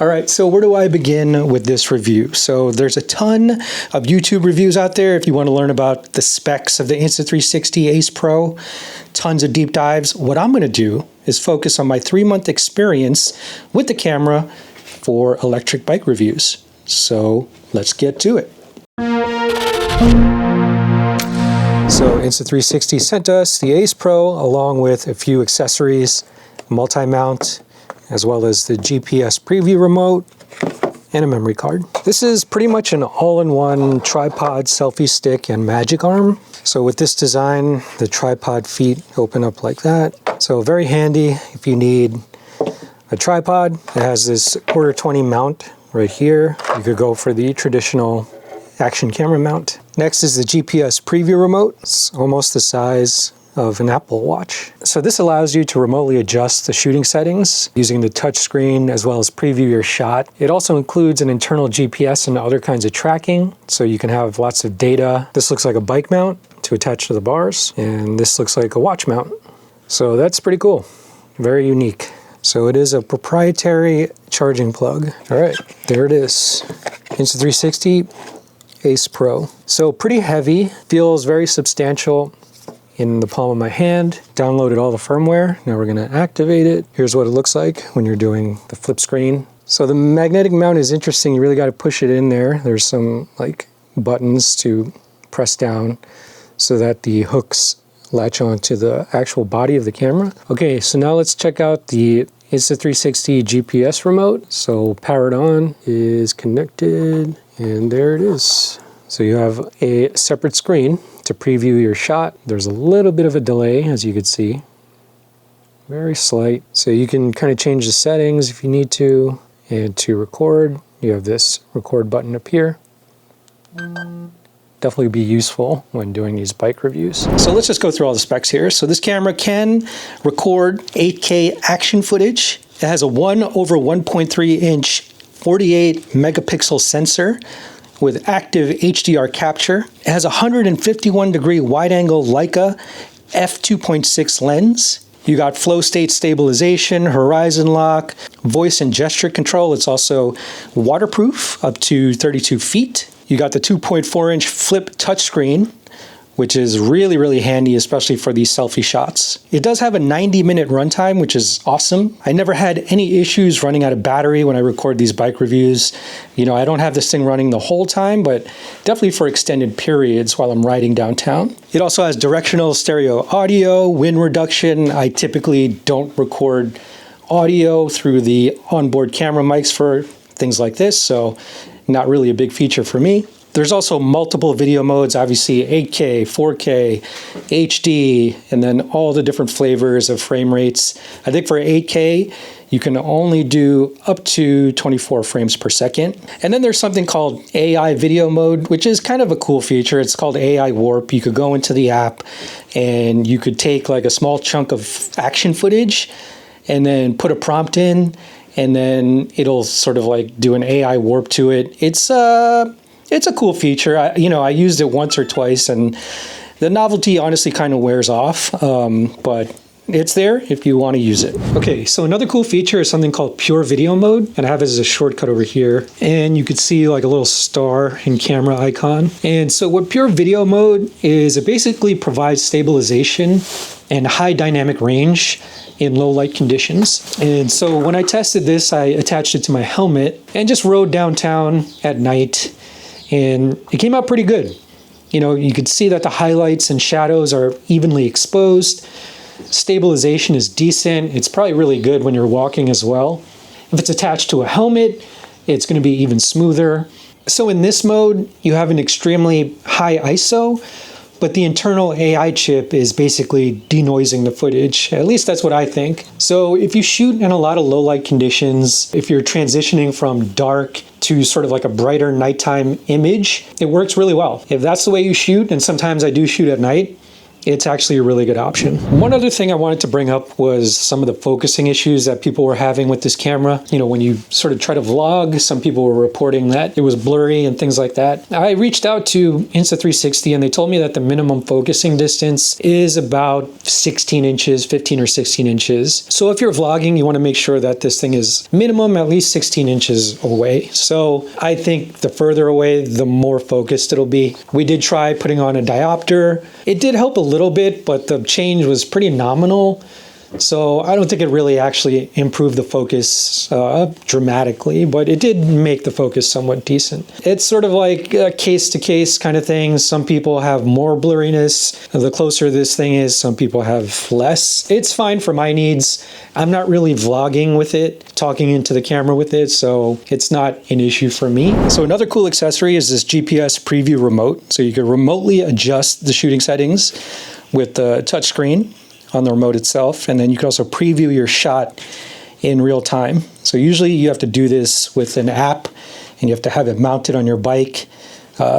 All right, so where do I begin with this review? So there's a ton of YouTube reviews out there if you want to learn about the specs of the Insta360 Ace Pro, tons of deep dives. What I'm going to do is focus on my 3-month experience with the camera for electric bike reviews. So let's get to it. So Insta360 sent us the Ace Pro along with a few accessories, multi-mount, as well as the GPS preview remote and a memory card. This is pretty much an all-in-one tripod, selfie stick, and magic arm. So with this design, the tripod feet open up like that. So very handy if you need a tripod. It has this 1/4-20 mount right here. You could go for the traditional action camera mount. Next is the GPS preview remote. It's almost the size of an Apple Watch. So this allows you to remotely adjust the shooting settings using the touch screen as well as preview your shot. It also includes an internal GPS and other kinds of tracking, so you can have lots of data. This looks like a bike mount to attach to the bars, and this looks like a watch mount. So that's pretty cool, very unique. So it is a proprietary charging plug. All right, there it is, Insta360 Ace Pro. So pretty heavy, feels very substantial in the palm of my hand. Downloaded all the firmware. Now we're gonna activate it. Here's what it looks like when you're doing the flip screen. So the magnetic mount is interesting. You really got to push it in there. There's some like buttons to press down so that the hooks latch onto the actual body of the camera. Okay, so now let's check out the Insta360 GPS remote. So powered on, is connected, and there it is. So you have a separate screen to preview your shot. There's a little bit of a delay, as you can see, very slight. So you can kind of change the settings if you need to. And to record, you have this record button up here. Definitely be useful when doing these bike reviews. So let's just go through all the specs here. So this camera can record 8K action footage. It has a 1/1.3 inch 48 megapixel sensor with active HDR capture. It has a 151-degree wide-angle Leica f2.6 lens. You got flow state stabilization, horizon lock, voice and gesture control. It's also waterproof up to 32 feet. You got the 2.4-inch flip touchscreen, which is really, really handy, especially for these selfie shots. It does have a 90-minute runtime, which is awesome. I never had any issues running out of battery when I record these bike reviews. You know, I don't have this thing running the whole time, but definitely for extended periods while I'm riding downtown. It also has directional stereo audio, wind reduction. I typically don't record audio through the onboard camera mics for things like this, so not really a big feature for me. There's also multiple video modes, obviously 8K, 4K, HD, and then all the different flavors of frame rates. I think for 8K, you can only do up to 24 frames per second. And then there's something called AI video mode, which is kind of a cool feature. It's called AI Warp. You could go into the app and you could take like a small chunk of action footage and then put a prompt in, and then it'll sort of like do an AI warp to it. It's a cool feature. I used it once or twice, and the novelty honestly kind of wears off, but it's there if you want to use it. Okay, so another cool feature is something called PureVideo Mode, and I have it as a shortcut over here. And you can see like a little star and camera icon. And so what PureVideo Mode is, it basically provides stabilization and high dynamic range in low light conditions. And so when I tested this, I attached it to my helmet and just rode downtown at night, and it came out pretty good. You know, you could see that the highlights and shadows are evenly exposed. Stabilization is decent. It's probably really good when you're walking as well. If it's attached to a helmet, it's going to be even smoother. So in this mode, you have an extremely high ISO, but the internal AI chip is basically denoising the footage. At least that's what I think. So if you shoot in a lot of low light conditions, if you're transitioning from dark to sort of like a brighter nighttime image, it works really well. If that's the way you shoot, and sometimes I do shoot at night, it's actually a really good option. One other thing I wanted to bring up was some of the focusing issues that people were having with this camera. You know, when you sort of try to vlog, some people were reporting that it was blurry and things like that. I reached out to Insta360 and they told me that the minimum focusing distance is about 16 inches, 15 or 16 inches. So if you're vlogging, you want to make sure that this thing is minimum at least 16 inches away. So I think the further away, the more focused it'll be. We did try putting on a diopter. It did help a little bit, but the change was pretty nominal. So I don't think it really actually improved the focus dramatically, but it did make the focus somewhat decent. It's sort of like a case-to-case kind of thing. Some people have more blurriness. The closer this thing is, some people have less. It's fine for my needs. I'm not really vlogging with it, talking into the camera with it, so it's not an issue for me. So another cool accessory is this GPS preview remote. So you can remotely adjust the shooting settings with the touchscreen on the remote itself, and then you can also preview your shot in real time. So usually you have to do this with an app and you have to have it mounted on your bike.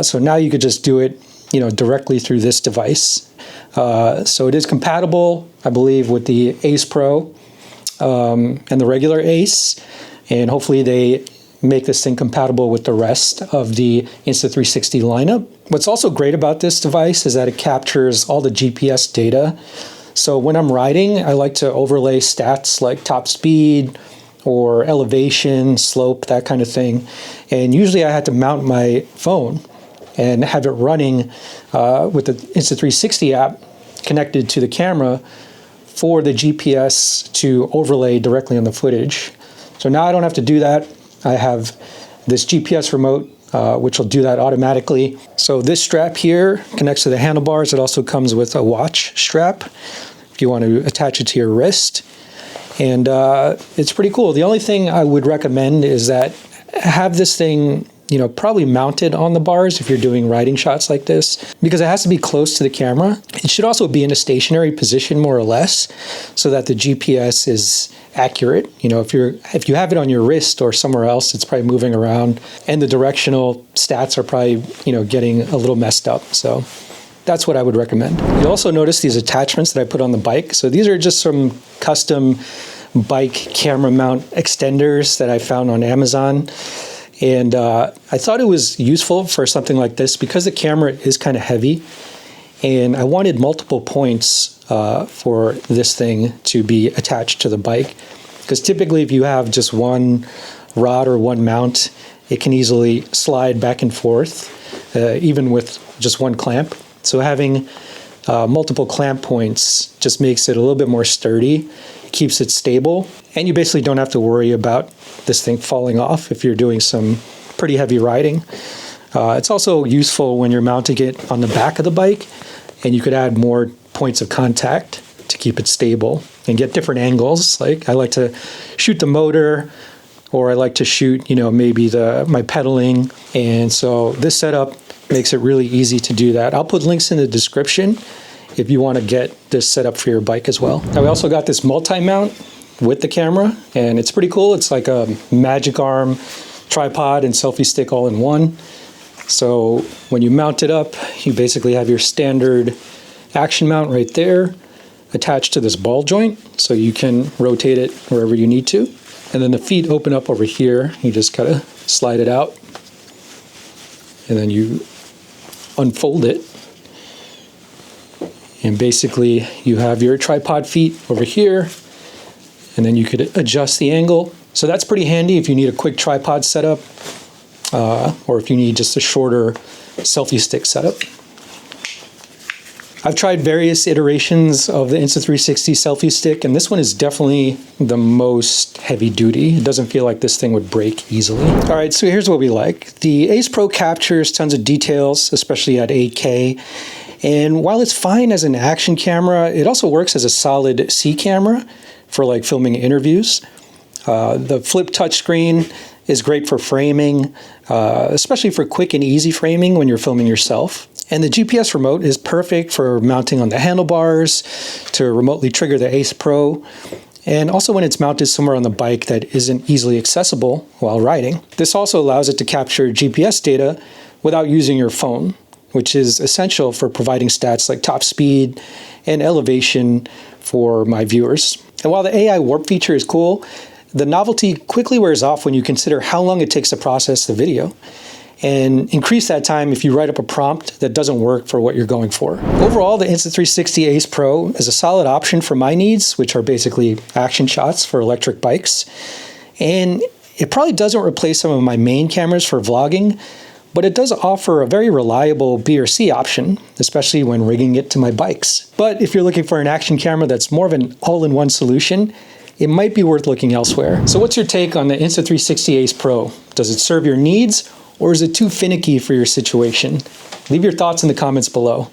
So now you could just do it, you know, directly through this device. So it is compatible, I believe, with the Ace Pro and the regular Ace, and hopefully they make this thing compatible with the rest of the Insta360 lineup. What's also great about this device is that it captures all the GPS data. So when I'm riding, I like to overlay stats like top speed or elevation, slope, that kind of thing. And usually I had to mount my phone and have it running with the Insta360 app connected to the camera for the GPS to overlay directly on the footage. So now I don't have to do that. I have this GPS remote which will do that automatically. So this strap here connects to the handlebars. It also comes with a watch strap if you want to attach it to your wrist. And it's pretty cool. The only thing I would recommend is that have this thing, you know, probably mounted on the bars if you're doing riding shots like this, because it has to be close to the camera. It should also be in a stationary position more or less so that the GPS is accurate. You know, if you have it on your wrist or somewhere else, it's probably moving around and the directional stats are probably, you know, getting a little messed up. So that's what I would recommend. You'll also notice these attachments that I put on the bike. So these are just some custom bike camera mount extenders that I found on Amazon. And I thought it was useful for something like this because the camera is kind of heavy. And I wanted multiple points for this thing to be attached to the bike. Because typically if you have just one rod or one mount, it can easily slide back and forth, even with just one clamp. So having multiple clamp points just makes it a little bit more sturdy, keeps it stable, and you basically don't have to worry about this thing falling off if you're doing some pretty heavy riding. It's also useful when you're mounting it on the back of the bike, and you could add more points of contact to keep it stable and get different angles. Like I like to shoot the motor, or I like to shoot, you know, maybe my pedaling. And so this setup makes it really easy to do that. I'll put links in the description if you want to get this set up for your bike as well. Now we also got this multi-mount with the camera, and it's pretty cool. It's like a magic arm, tripod, and selfie stick all in one. So when you mount it up, you basically have your standard action mount right there attached to this ball joint, so you can rotate it wherever you need to. And then the feet open up over here. You just gotta slide it out, and then you unfold it. And basically you have your tripod feet over here, and then you could adjust the angle. So that's pretty handy if you need a quick tripod setup, or if you need just a shorter selfie stick setup. I've tried various iterations of the Insta360 selfie stick, and this one is definitely the most heavy duty. It doesn't feel like this thing would break easily. All right, so here's what we like. The Ace Pro captures tons of details, especially at 8K. And while it's fine as an action camera, it also works as a solid C camera for like filming interviews. The flip touchscreen is great for framing, especially for quick and easy framing when you're filming yourself. And the GPS remote is perfect for mounting on the handlebars to remotely trigger the Ace Pro, and also when it's mounted somewhere on the bike that isn't easily accessible while riding. This also allows it to capture GPS data without using your phone. which is essential for providing stats like top speed and elevation for my viewers. And while the AI warp feature is cool, the novelty quickly wears off when you consider how long it takes to process the video, and increase that time if you write up a prompt that doesn't work for what you're going for. Overall, the Insta360 Ace Pro is a solid option for my needs, which are basically action shots for electric bikes. And it probably doesn't replace some of my main cameras for vlogging, but it does offer a very reliable B or C option, especially when rigging it to my bikes. But if you're looking for an action camera that's more of an all-in-one solution, it might be worth looking elsewhere. So what's your take on the Insta360 Ace Pro? Does it serve your needs, or is it too finicky for your situation? Leave your thoughts in the comments below.